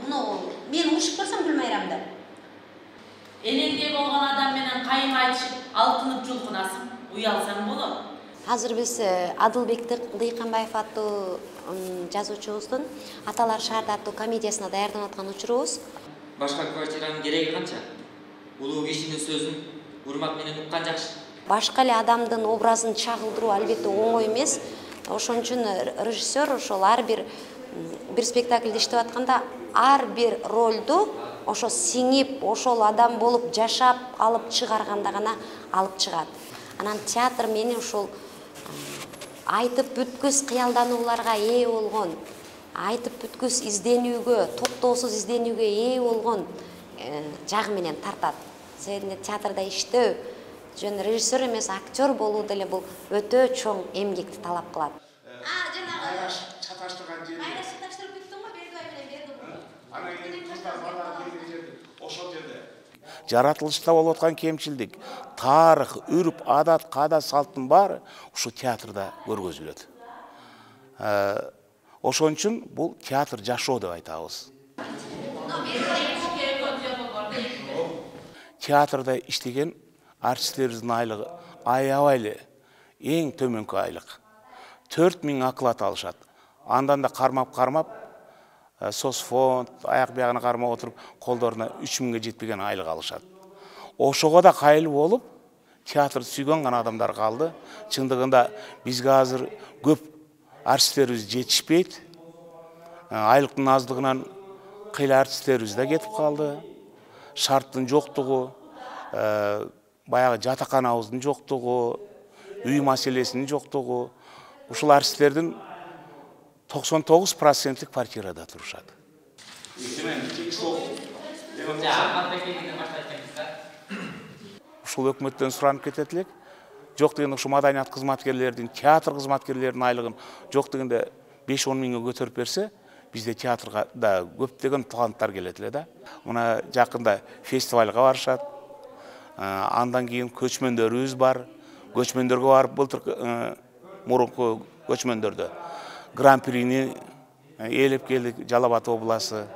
мен ушуп көрсөм Гүлмайрамды. Энеңге болгон адам менен кайым айтышып, алтынып жулкунасың, уялсаң болот. Азыр биз Адылбек Дыйканбаев аттуу жазуучубуздун Аталар шаарда аттуу комедиясына даярданып аткан учурубуз. Башка квартиранын кереги канча? Улуу кишинин сөзүн урмат менен уккан жакшы. Башка эле адамдын образын чагылдыруу албетте оңой эмес. Ошон үчүн режиссер ошол ар бир спектакльде иштеп атканда ар бир ролду ошо сиңип, ошол адам болуп жашап алып чыгарганда гана алып чыгат. Анан театр мени ошол айтып бүткүс кыялданууларга ээ болгон, айтып бүткүс изденүүгө, токтоосуз изденүүгө ээ болгон жагы менен тартат. Себеби театрда иштөө жөн режиссер эмес, актер болуу деле бул өтө чоң эмгекти талап кылат. Жанагы чаташтырган жери. Майра чаташтырып бүттүң го, Бердибай менен Бердибай. Анан кийин кыздар бала келген жерде, ошол жерде. Жаратылышта болуп аткан кемчилдик, тарых, үрп, адат, каада, салттын баары ушу театрда көргөзүлөт. Ошон үчүн бул театр жашоо деп айтабыз. Театрда иштеген артисттерибиздин айлыгы аябай эле эң төмөнкү айлык. 4000 оклад алышат. Андан да кармап соцфонд, аяк биягына кармап отуруп, колдоруна 3000ге жетпеген айлык алышат. Ошого да кайыл болуп, театрды сүйгөн гана адамдар калды. Чындыгында бизге азыр көп артисттерибиз жетишпейт. Айлыктын аздыгынан кыйла артисттерибиз да кетип калды. Шарттын жоктугу, баягы жатаканабыздын жоктугу, үй маселесинин жоктугу, ушул артисттердин 99% квартирада турушат. Ушул өкмөттөн суранып кетет элек. Жок дегенде ушу маданият кызматкерлердин, театр кызматкерлеринин айлыгын жок дегенде 5-10 миңге көтөрүп берсе, бизде театрга да көптөгөн таланттар келет эле да. Мына жакында фестивалга барышат. Андан кийин көчмөндөрүбүз бар. Көчмөндөргө барып былтыр мурунку көчмөндөрдө гран-прини ээлеп келдик, Жалал Абад обласы.